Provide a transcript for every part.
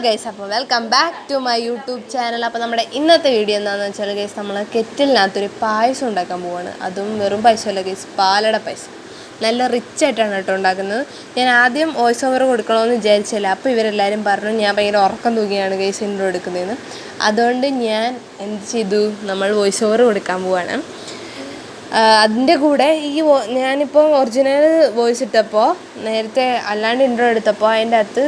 Guys, അപ്പോൾ welcome back to my YouTube channel. അപ്പോൾ നമ്മുടെ ഇന്നത്തെ വീഡിയോ എന്താണെന്ന് വെച്ചാൽ ഗൈസ്, നമ്മൾ കെറ്റിലിനകത്തൊരു പായസം ഉണ്ടാക്കാൻ പോവാണ്. അതും വെറും പായസമല്ല ഗൈസ്, പാലട പായസം. നല്ല റിച്ച് ആയിട്ടാണ് കേട്ടോ ഉണ്ടാക്കുന്നത്. ഞാൻ ആദ്യം വോയിസ് ഓവർ കൊടുക്കണമെന്ന് വിചാരിച്ചില്ല. അപ്പോൾ ഇവരെല്ലാവരും പറഞ്ഞു ഞാൻ ഭയങ്കര ഉറക്കം തൂങ്ങിയാണ് ഗൈസ് ഇൻട്രോ എടുക്കുന്നതെന്ന്. അതുകൊണ്ട് ഞാൻ എന്ത് ചെയ്തു, നമ്മൾ വോയിസ് ഓവർ കൊടുക്കാൻ പോവാണ്. അതിൻ്റെ കൂടെ ഞാനിപ്പോൾ ഒറിജിനൽ വോയിസ് ഇട്ടപ്പോൾ, നേരത്തെ അല്ലാണ്ട് ഇൻട്രോ എടുത്തപ്പോൾ അതിൻ്റെ അകത്ത്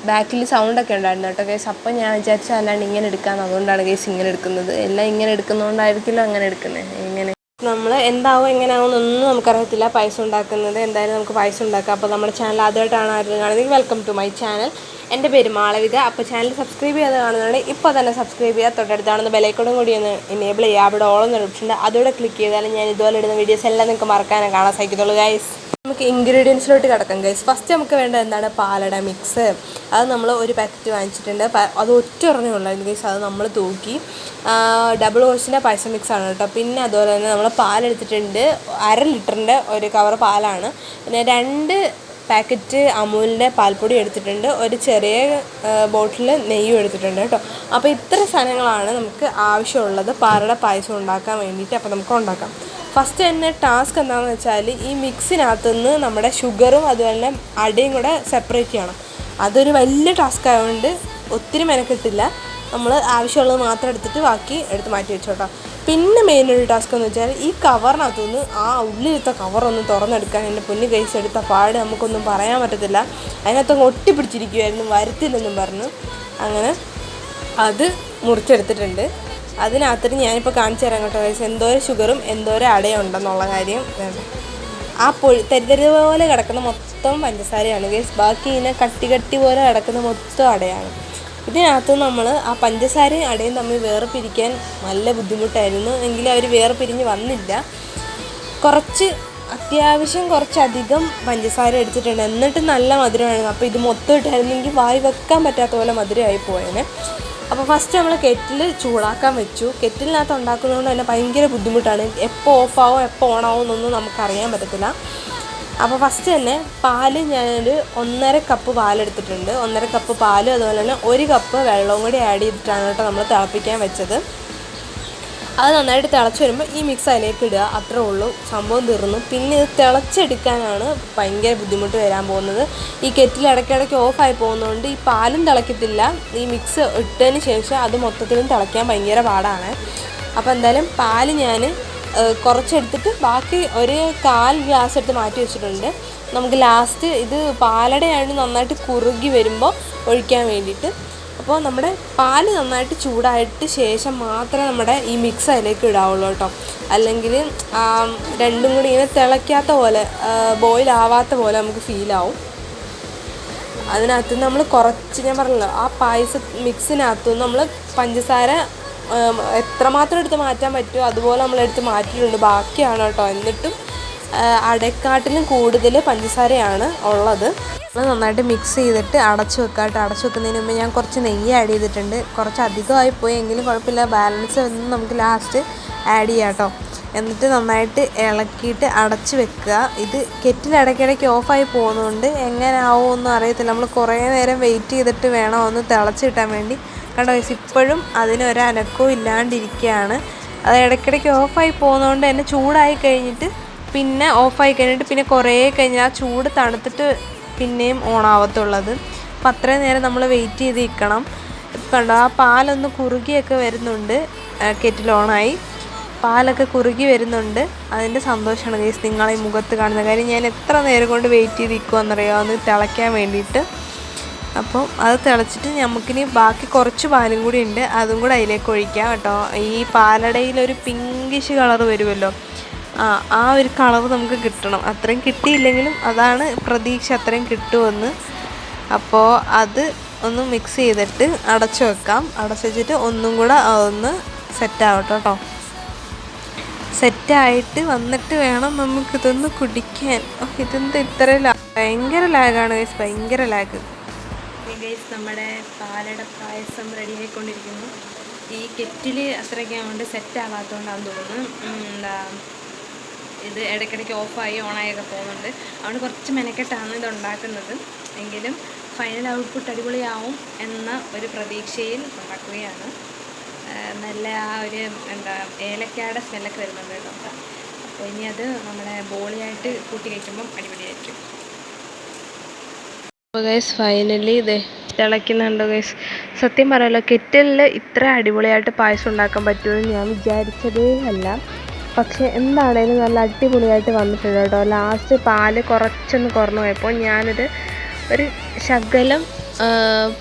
ബാക്കിൽ സൗണ്ടൊക്കെ ഉണ്ടായിരുന്നു കേട്ടോ ഗൈസ്. അപ്പോൾ ഞാൻ വിചാരിച്ചാൽ അല്ലാണ്ട് ഇങ്ങനെ എടുക്കാമെന്ന്. അതുകൊണ്ടാണ് ഗൈസ് ഇങ്ങനെ എടുക്കുന്നത്. എല്ലാം ഇങ്ങനെ എടുക്കുന്നതുകൊണ്ടായിരിക്കില്ല അങ്ങനെ എടുക്കുന്നത്. ഇങ്ങനെ നമ്മൾ എന്താവും എങ്ങനെയാവുമെന്നൊന്നും നമുക്കറിയത്തില്ല. പായസം ഉണ്ടാക്കുന്നത് എന്തായാലും നമുക്ക് പായസം ഉണ്ടാക്കാം. അപ്പോൾ നമ്മുടെ ചാനൽ ആദ്യമായിട്ടാണ് ആരെങ്കിലും കാണുന്നത്, വെൽക്കം ടു മൈ ചാനൽ. എൻ്റെ പേര് മാളവിക. അപ്പോൾ ചാനൽ സബ്സ്ക്രൈബ് ചെയ്യാതെ കാണുന്നുണ്ടെങ്കിൽ ഇപ്പോൾ തന്നെ സബ്സ്ക്രൈബ് ചെയ്യുക. തൊട്ടടുത്താണെന്ന് ബെലൈക്കോടും കൂടി ഒന്ന് എനേബിൾ ചെയ്യുക. അവിടെ ഓളൊന്നും ഓപ്ഷനുണ്ട്, അതോടെ ക്ലിക്ക് ചെയ്താലും ഞാൻ ഇതുപോലെ ഇടുന്ന വീഡിയോസ് എല്ലാം നിങ്ങൾക്ക് മറക്കാനേ കാണാൻ സാധിക്കത്തുള്ളൂ ഗൈസ്. നമുക്ക് ഇൻഗ്രീഡിയൻസിലോട്ട് കിടക്കാം ഗൈസ്. ഫസ്റ്റ് നമുക്ക് വേണ്ടത് എന്താണ്, പാലട മിക്സ്. അത് നമ്മൾ ഒരു പാക്കറ്റ് വാങ്ങിച്ചിട്ടുണ്ട്. അത് ഒറ്റ ഒരെണ്ണമുള്ളൂ ഗൈസ്. അത് നമ്മൾ തൂക്കി ഡബിൾ ഹോഴ്സിൻ്റെ പായസം മിക്സാണ് കേട്ടോ. പിന്നെ അതുപോലെ തന്നെ നമ്മൾ പാലെടുത്തിട്ടുണ്ട്. 1/2 ലിറ്ററിൻ്റെ ഒരു കവർ പാലാണ്. പിന്നെ 2 പാക്കറ്റ് അമൂലിൻ്റെ പാൽപ്പൊടി എടുത്തിട്ടുണ്ട്. ഒരു ചെറിയ ബോട്ടിൽ നെയ്യും എടുത്തിട്ടുണ്ട് കേട്ടോ. അപ്പോൾ ഇത്ര സാധനങ്ങളാണ് നമുക്ക് ആവശ്യമുള്ളത് പാലട പായസം ഉണ്ടാക്കാൻ വേണ്ടിയിട്ട്. അപ്പോൾ നമുക്ക് ഉണ്ടാക്കാം. ഫസ്റ്റ് തന്നെ ടാസ്ക് എന്താണെന്ന് വെച്ചാൽ, ഈ മിക്സിനകത്തുനിന്ന് നമ്മുടെ ഷുഗറും അതുപോലെ തന്നെ അടയും കൂടെ സെപ്പറേറ്റ് ചെയ്യണം. അതൊരു വലിയ ടാസ്ക് ആയതുകൊണ്ട് ഒത്തിരി മെനക്കെട്ടില്ല. നമ്മൾ ആവശ്യമുള്ളത് മാത്രം എടുത്തിട്ട് ബാക്കി എടുത്ത് മാറ്റി വെച്ചോട്ടോ. പിന്നെ മെയിനൊരു ടാസ്ക് എന്ന് വെച്ചാൽ, ഈ കവറിനകത്തുനിന്ന് ആ ഉള്ളിലത്തെ കവറൊന്ന് തുറന്നെടുക്കാൻ എൻ്റെ പൊന്നു കൈസ് എടുത്ത പാട് നമുക്കൊന്നും പറയാൻ പറ്റത്തില്ല. അതിനകത്തൊന്ന് ഒട്ടിപ്പിടിച്ചിരിക്കുമായിരുന്നു, വരുത്തില്ലെന്നും പറഞ്ഞു. അങ്ങനെ അത് മുറിച്ചെടുത്തിട്ടുണ്ട്. അതിനകത്തിട്ട് ഞാനിപ്പോൾ കാണിച്ചു തരാം കേട്ടോ ഗൈസ്, എന്തോരം ഷുഗറും എന്തോരം അടയും ഉണ്ടെന്നുള്ള കാര്യം. ആ തരിതരി പോലെ കിടക്കുന്ന മൊത്തം പഞ്ചസാരയാണ് ഗൈസ്. ബാക്കി ഇങ്ങനെ കട്ടി പോലെ കിടക്കുന്ന മൊത്തം അടയാണ്. ഇതിനകത്ത് നമ്മൾ ആ പഞ്ചസാരയും അടയും തമ്മിൽ വേർപിരിക്കാൻ നല്ല ബുദ്ധിമുട്ടായിരുന്നു. എങ്കിലും അവർ വേർപിരിഞ്ഞ് വന്നില്ല. അത്യാവശ്യം കുറച്ചധികം പഞ്ചസാര എടുത്തിട്ടുണ്ട്. എന്നിട്ട് നല്ല മധുരമായിരുന്നു. അപ്പോൾ ഇത് മൊത്തം ഇട്ടായിരുന്നെങ്കിൽ വായി വെക്കാൻ പറ്റാത്ത പോലെ മധുരമായി പോയേനെ. അപ്പോൾ ഫസ്റ്റ് നമ്മൾ കെറ്റിൽ ചൂടാക്കാൻ വെച്ചു. കെറ്റിലിനകത്ത് ഉണ്ടാക്കുന്നതുകൊണ്ട് തന്നെ ഭയങ്കര ബുദ്ധിമുട്ടാണ്. എപ്പോൾ ഓഫാവും എപ്പോൾ ഓണാവും എന്നൊന്നും നമുക്കറിയാൻ പറ്റത്തില്ല. അപ്പോൾ ഫസ്റ്റ് തന്നെ പാല് ഞാനൊരു 1.5 കപ്പ് പാലെടുത്തിട്ടുണ്ട്. 1.5 കപ്പ് പാല്, അതുപോലെ തന്നെ 1 കപ്പ് വെള്ളവും കൂടി ആഡ് ചെയ്തിട്ടാണ് കേട്ടോ നമ്മൾ തിളപ്പിക്കാൻ വെച്ചത്. അത് നന്നായിട്ട് തിളച്ച് വരുമ്പോൾ ഈ മിക്സ് അതിലേക്ക് ഇടുക, അത്രേ ഉള്ളൂ, സംഭവം തീർന്നു. പിന്നെ ഇത് തിളച്ചെടുക്കാനാണ് ഭയങ്കര ബുദ്ധിമുട്ട് വരാൻ പോകുന്നത്. ഈ കെറ്റിൽ ഇടയ്ക്കിടയ്ക്ക് ഓഫായി പോകുന്നതുകൊണ്ട് ഈ പാലും തിളയ്ക്കത്തില്ല. ഈ മിക്സ് ഇട്ടതിന് ശേഷം അത് മൊത്തത്തിലും തിളയ്ക്കാൻ ഭയങ്കര പാടാണ്. അപ്പോൾ എന്തായാലും പാല് ഞാൻ കുറച്ചെടുത്തിട്ട് ബാക്കി ഒരു 1/4 ഗ്ലാസ് എടുത്ത് മാറ്റി വെച്ചിട്ടുണ്ട്. നമുക്ക് ലാസ്റ്റ് ഇത് പാലടയായിട്ട് നന്നായിട്ട് കുറുകി വരുമ്പോൾ ഒഴിക്കാൻ വേണ്ടിയിട്ട്. അപ്പോൾ നമ്മുടെ പാല് നന്നായിട്ട് ചൂടായിട്ട് ശേഷം മാത്രമേ നമ്മുടെ ഈ മിക്സ് അതിലേക്ക് ഇടാവുള്ളൂ കേട്ടോ. അല്ലെങ്കിൽ രണ്ടും കൂടി ഇങ്ങനെ തിളയ്ക്കാത്ത പോലെ, ബോയിൽ ആവാത്ത പോലെ നമുക്ക് ഫീലാവും. അതിനകത്ത് നമ്മൾ കുറച്ച്, ഞാൻ പറഞ്ഞല്ലോ, ആ പായസ മിക്സിനകത്തുനിന്ന് നമ്മൾ പഞ്ചസാര എത്രമാത്രം എടുത്ത് മാറ്റാൻ പറ്റുമോ അതുപോലെ നമ്മൾ എടുത്ത് മാറ്റിയിട്ടുണ്ട്. ബാക്കിയാണ് കേട്ടോ. എന്നിട്ടും അടക്കാട്ടിലും കൂടുതൽ പഞ്ചസാരയാണ് ഉള്ളത്. നമ്മൾ നന്നായിട്ട് മിക്സ് ചെയ്തിട്ട് അടച്ചു വെക്കാം കേട്ടോ. അടച്ചു വെക്കുന്നതിന് മുമ്പ് ഞാൻ കുറച്ച് നെയ്യ് ആഡ് ചെയ്തിട്ടുണ്ട്. കുറച്ച് അധികമായി പോയി എങ്കിലും കുഴപ്പമില്ല, ബാലൻസ് ഒന്നും നമുക്ക് ലാസ്റ്റ് ആഡ് ചെയ്യാം കേട്ടോ. എന്നിട്ട് നന്നായിട്ട് ഇളക്കിയിട്ട് അടച്ച് വെക്കുക. ഇത് കെറ്റിൽ ഇടയ്ക്കിടയ്ക്ക് ഓഫായി പോകുന്നതുകൊണ്ട് എങ്ങനെ ആവുമെന്നും അറിയത്തില്ല. നമ്മൾ കുറേ നേരം വെയിറ്റ് ചെയ്തിട്ട് വേണം ഒന്ന് തിളച്ച് കിട്ടാൻ വേണ്ടി. കണ്ടോ, ഇപ്പോഴും അതിനൊരനക്കവും ഇല്ലാണ്ടിരിക്കുകയാണ്. അത് ഇടയ്ക്കിടയ്ക്ക് ഓഫായി പോകുന്നതുകൊണ്ട് തന്നെ ചൂടായി കഴിഞ്ഞിട്ട് പിന്നെ കുറേ കഴിഞ്ഞാൽ ആ ചൂട് തണുത്തിട്ട് പിന്നെയും ഓണാവത്തുള്ളത്. അപ്പം അത്രയും നേരം നമ്മൾ വെയിറ്റ് ചെയ്ത് നിൽക്കണം. കണ്ടോ, ആ പാലൊന്ന് കുറുകിയൊക്കെ വരുന്നുണ്ട്. കെറ്റിൽ ഓണായി, പാലൊക്കെ കുറുകി വരുന്നുണ്ട്. അതിൻ്റെ സന്തോഷമാണ് ഗൈസ് നിങ്ങളെ മുഖത്ത് കാണുന്ന കാര്യം. ഞാൻ എത്ര നേരം കൊണ്ട് വെയിറ്റ് ചെയ്ത് നിൽക്കുമെന്നറിയാമോ അത് തിളയ്ക്കാൻ വേണ്ടിയിട്ട്. അപ്പം അത് തിളച്ചിട്ട് നമുക്കിനി ബാക്കി കുറച്ച് പാലും കൂടി ഉണ്ട്, അതും കൂടെ അതിലേക്ക് ഒഴിക്കാം കേട്ടോ. ഈ പാലടയിലൊരു പിങ്കിഷ് കളർ വരുമല്ലോ, ആ ഒരു കളർ നമുക്ക് കിട്ടണം. അത്രയും കിട്ടിയില്ലെങ്കിലും അതാണ് പ്രതീക്ഷ, അത്രയും കിട്ടുമെന്ന്. അപ്പോൾ അത് ഒന്ന് മിക്സ് ചെയ്തിട്ട് അടച്ചു വെക്കാം. അടച്ചു വെച്ചിട്ട് ഒന്നും കൂടെ ഒന്ന് സെറ്റാവട്ടെ കേട്ടോ. സെറ്റായിട്ട് വന്നിട്ട് വേണം നമുക്കിതൊന്ന് കുടിക്കാൻ. ഇതെന്താ ഇത്ര ഭയങ്കര ലാഗാണ് ഗൈസ്, ഭയങ്കര ലാഗ്. ഗൈസ്, നമ്മുടെ പാലട പായസം റെഡി ആയിക്കൊണ്ടിരിക്കുന്നു. ഈ കെറ്റിൽ അത്രയ്ക്ക് കൊണ്ട് സെറ്റാവാത്തതുകൊണ്ടാണെന്ന് തോന്നുന്നു. ഇത് ഇടയ്ക്കിടയ്ക്ക് ഓഫായി ഓണായൊക്കെ പോകുന്നുണ്ട്. അതുകൊണ്ട് കുറച്ച് മെനക്കെട്ടാണ് ഇത് ഉണ്ടാക്കുന്നത്. എങ്കിലും ഫൈനൽ ഔട്ട്പുട്ട് അടിപൊളിയാവും എന്ന ഒരു പ്രതീക്ഷയിൽ ഉണ്ടാക്കുകയാണ്. നല്ല ആ ഒരു എന്താ ഏലക്കയുടെ സ്മെല്ലൊക്കെ വരുന്നുണ്ട് കേട്ടോ. അപ്പോൾ ഇനി അത് നമ്മുടെ ബോളിയായിട്ട് കൂട്ടി കഴിക്കുമ്പം അടിപൊളിയായിരിക്കും. അപ്പോൾ ഗൈസ് ഫൈനലി ഇത് തിളയ്ക്കുന്നുണ്ട് ഗൈസ്. സത്യം പറയാലോ, കെറ്റിലിൽ ഇത്ര അടിപൊളിയായിട്ട് പായസം ഉണ്ടാക്കാൻ പറ്റുമെന്ന് ഞാൻ വിചാരിച്ചതേ അല്ല. പക്ഷേ എന്താണേലും നല്ല അടിപൊളിയായിട്ട് വന്നിട്ടുണ്ട് കേട്ടോ. ലാസ്റ്റ് പാല് കുറച്ചൊന്ന് കുറഞ്ഞു പോയപ്പോൾ ഞാനൊരു ശകലം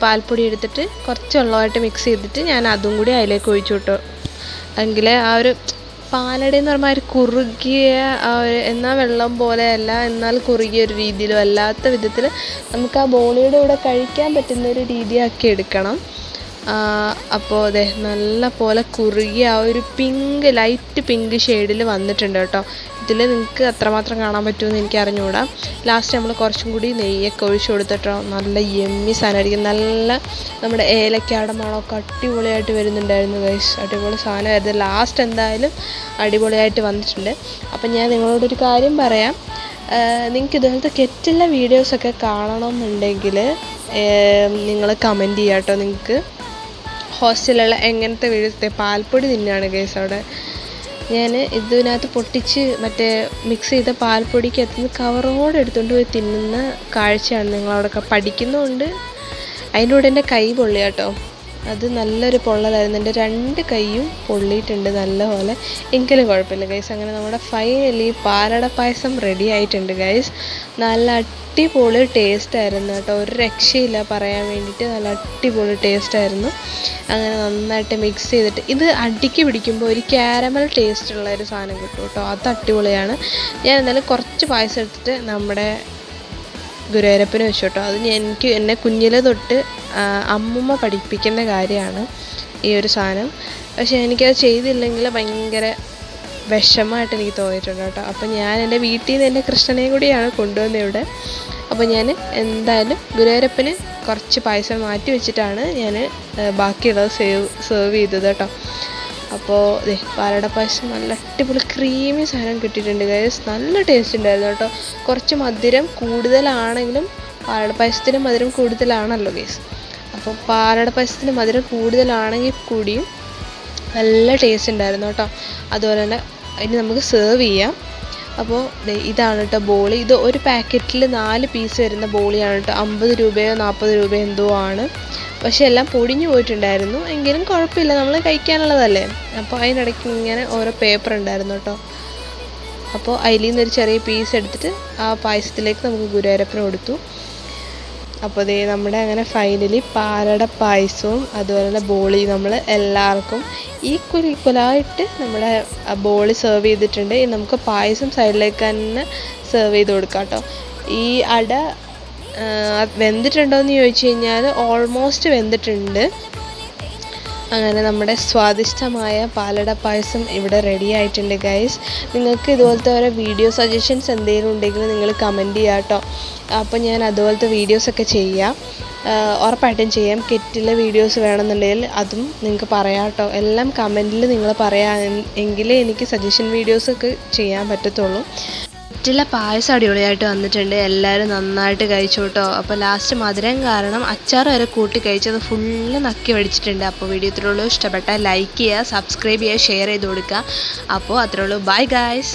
പാൽപ്പൊടി എടുത്തിട്ട് കുറച്ച് വെള്ളമായിട്ട് മിക്സ് ചെയ്തിട്ട് ഞാൻ അതും കൂടി അതിലേക്ക് ഒഴിച്ചു വിട്ടു. എങ്കിൽ ആ ഒരു പാലട എന്ന് പറയുമ്പോൾ ഒരു കുറുകിയ ആ ഒരു എന്നാൽ വെള്ളം പോലെയല്ല, എന്നാൽ കുറുകിയ ഒരു രീതിയിലും അല്ലാത്ത വിധത്തിൽ നമുക്ക് ആ ബോളിയുടെ കൂടെ കഴിക്കാൻ പറ്റുന്ന ഒരു രീതിയാക്കി എടുക്കണം. അപ്പോൾ അതെ നല്ല പോലെ കുറുകിയ ആ ഒരു ലൈറ്റ് പിങ്ക് ഷെയ്ഡിൽ വന്നിട്ടുണ്ട് കേട്ടോ. ഇതിൽ നിങ്ങൾക്ക് എത്രമാത്രം കാണാൻ പറ്റുമെന്ന് എനിക്ക് അറിഞ്ഞുകൂടാ. ലാസ്റ്റ് നമ്മൾ കുറച്ചും കൂടി നെയ്യൊക്കെ ഒഴിച്ച് കൊടുത്തിട്ടോ. നല്ല യമ്മി സാധനമായിരിക്കും. നല്ല നമ്മുടെ ഏലക്കയുടെ മണമൊക്കെ അടിപൊളിയായിട്ട് വരുന്നുണ്ടായിരുന്നു ഗൈസ്. അടിപൊളി സാധനമായിരുന്നു. ലാസ്റ്റ് എന്തായാലും അടിപൊളിയായിട്ട് വന്നിട്ടുണ്ട്. അപ്പം ഞാൻ നിങ്ങളോടൊരു കാര്യം പറയാം. നിങ്ങൾക്ക് ഇതുപോലത്തെ കെറ്റിലെ വീഡിയോസൊക്കെ കാണണമെന്നുണ്ടെങ്കിൽ നിങ്ങൾ കമൻറ്റ് ചെയ്യാം കേട്ടോ. നിങ്ങൾക്ക് ഹോസ്റ്റലിലുള്ള എങ്ങനത്തെ വീഡിയോസ് പാൽപ്പൊടി തിന്നുകയാണ് ഗൈസ് അവിടെ. ഞാൻ ഇതിനകത്ത് പൊട്ടിച്ച് മറ്റേ മിക്സ് ചെയ്ത പാൽപ്പൊടിക്ക് എത്തുന്ന കവറോടെ എടുത്തുകൊണ്ട് പോയി തിന്നുന്ന കാഴ്ചയാണ് നിങ്ങളവിടെയൊക്കെ പഠിക്കുന്നുമുണ്ട്. അതിൻ്റെ കൂടെ എൻ്റെ കൈ പൊള്ളി കേട്ടോ. അത് നല്ലൊരു പൊള്ളലായിരുന്നു. എൻ്റെ 2 കൈയും പൊള്ളിയിട്ടുണ്ട് നല്ലപോലെ. എങ്കിലും കുഴപ്പമില്ല ഗൈസ്. അങ്ങനെ നമ്മുടെ ഫൈനലി പാലട പായസം റെഡി ആയിട്ടുണ്ട് ഗൈസ്. നല്ല അടിപൊളി ടേസ്റ്റായിരുന്നു കേട്ടോ. ഒരു രക്ഷയില്ല പറയാൻ വേണ്ടിയിട്ട്. നല്ല അടിപൊളി ടേസ്റ്റായിരുന്നു. അങ്ങനെ നന്നായിട്ട് മിക്സ് ചെയ്തിട്ട് ഇത് അടിക്ക് പിടിക്കുമ്പോൾ ഒരു ക്യാരമൽ ടേസ്റ്റുള്ള ഒരു സാധനം കിട്ടും കേട്ടോ. അത് അടിപൊളിയാണ്. ഞാൻ എന്തായാലും കുറച്ച് പായസം എടുത്തിട്ട് നമ്മുടെ ഗുരുവായൂരപ്പന് വെച്ചു കേട്ടോ. അത് എന്നെ കുഞ്ഞിലെ തൊട്ട് അമ്മൂമ്മ പഠിപ്പിക്കുന്ന കാര്യമാണ് ഈ ഒരു സാധനം. പക്ഷേ എനിക്കത് ചെയ്തില്ലെങ്കിൽ ഭയങ്കര വിഷമമായിട്ട് എനിക്ക് തോന്നിയിട്ടുണ്ട് കേട്ടോ. അപ്പം ഞാൻ എൻ്റെ വീട്ടിൽ നിന്ന് എൻ്റെ കൃഷ്ണനെയും കൂടിയാണ് കൊണ്ടുവന്നത് ഇവിടെ. അപ്പോൾ ഞാൻ എന്തായാലും ഗുരുവായൂരപ്പന് കുറച്ച് പായസം മാറ്റി വെച്ചിട്ടാണ് ഞാൻ ബാക്കിയുള്ളത് സെർവ് ചെയ്തത് കേട്ടോ. അപ്പോൾ പാലട പായസം നല്ല അടിപൊളി ക്രീമി സാധനം കിട്ടിയിട്ടുണ്ട് ഗൈസ്. നല്ല ടേസ്റ്റ് ഉണ്ടായിരുന്നു കേട്ടോ. കുറച്ച് മധുരം കൂടുതലാണെങ്കിലും പാലട പായസത്തിന് മധുരം കൂടുതലാണല്ലോ ഗൈസ്. അപ്പോൾ പാലട പായസത്തിന് മധുരം കൂടുതലാണെങ്കിൽ കൂടിയും നല്ല ടേസ്റ്റ് ഉണ്ടായിരുന്നു കേട്ടോ. അതുപോലെ തന്നെ ഇനി നമുക്ക് സെർവ് ചെയ്യാം. അപ്പോൾ ഇതാണ് കേട്ടോ ബോളി. ഇത് ഒരു പാക്കറ്റിൽ 4 പീസ് വരുന്ന ബോളിയാണ് കേട്ടോ. 50 രൂപയോ 40 രൂപയോ എന്തോ ആണ്. പക്ഷെ എല്ലാം പൊടിഞ്ഞു പോയിട്ടുണ്ടായിരുന്നു. എങ്കിലും കുഴപ്പമില്ല, നമ്മൾ കഴിക്കാനുള്ളതല്ലേ. അപ്പോൾ അതിനിടയ്ക്ക് ഇങ്ങനെ ഓരോ പേപ്പർ ഉണ്ടായിരുന്നു കേട്ടോ. അപ്പോൾ അതിൽ നിന്നൊരു ചെറിയ പീസ് എടുത്തിട്ട് ആ പായസത്തിലേക്ക് നമുക്ക് ഗുരുവായൂരപ്പന് കൊടുത്തു. അപ്പോൾ നമ്മുടെ അങ്ങനെ ഫൈനലി പാലട പായസവും അതുപോലെ തന്നെ ബോളി നമ്മൾ എല്ലാവർക്കും ഈക്വലായിട്ട് നമ്മുടെ ബോളി സെർവ് ചെയ്തിട്ടുണ്ട്. ഇനി നമുക്ക് പായസം സൈഡിലേക്ക് തന്നെ സെർവ് ചെയ്ത് കൊടുക്കാം കേട്ടോ. ഈ അട വെന്തിട്ടുണ്ടോ എന്ന് ചോദിച്ചു കഴിഞ്ഞാൽ ഓൾമോസ്റ്റ് വെന്തിട്ടുണ്ട്. അങ്ങനെ നമ്മുടെ സ്വാദിഷ്ടമായ പാലട പായസം ഇവിടെ റെഡി ആയിട്ടുണ്ട് ഗൈസ്. നിങ്ങൾക്ക് ഇതുപോലത്തെ ഓരോ വീഡിയോ സജഷൻസ് എന്തെങ്കിലും ഉണ്ടെങ്കിൽ നിങ്ങൾ കമൻറ്റ് ചെയ്യുക കേട്ടോ. അപ്പോൾ ഞാൻ അതുപോലത്തെ വീഡിയോസൊക്കെ ചെയ്യാം, ഉറപ്പായിട്ടും ചെയ്യാം. കെറ്റിലെ വീഡിയോസ് വേണമെന്നുണ്ടെങ്കിൽ അതും നിങ്ങൾക്ക് പറയാം കേട്ടോ. എല്ലാം കമൻറ്റിൽ നിങ്ങൾ പറയാം, എങ്കിലേ എനിക്ക് സജഷൻ വീഡിയോസൊക്കെ ചെയ്യാൻ പറ്റത്തുള്ളൂ. കെറ്റിലെ പായസം അടിപൊളിയായിട്ട് വന്നിട്ടുണ്ട്. എല്ലാവരും നന്നായിട്ട് കഴിച്ചു കേട്ടോ. അപ്പോൾ ലാസ്റ്റ് മധുരം കാരണം അച്ചാർ വരെ കൂട്ടി കഴിച്ചത് ഫുള്ള് നക്കി മേടിച്ചിട്ടുണ്ട്. അപ്പോൾ വീഡിയോ ഇത്രയുള്ളൂ. ഇഷ്ടപ്പെട്ടാൽ ലൈക്ക് ചെയ്യുക, സബ്സ്ക്രൈബ് ചെയ്യുക, ഷെയർ ചെയ്ത് കൊടുക്കുക. അപ്പോൾ അത്രയുള്ളൂ. Bye guys.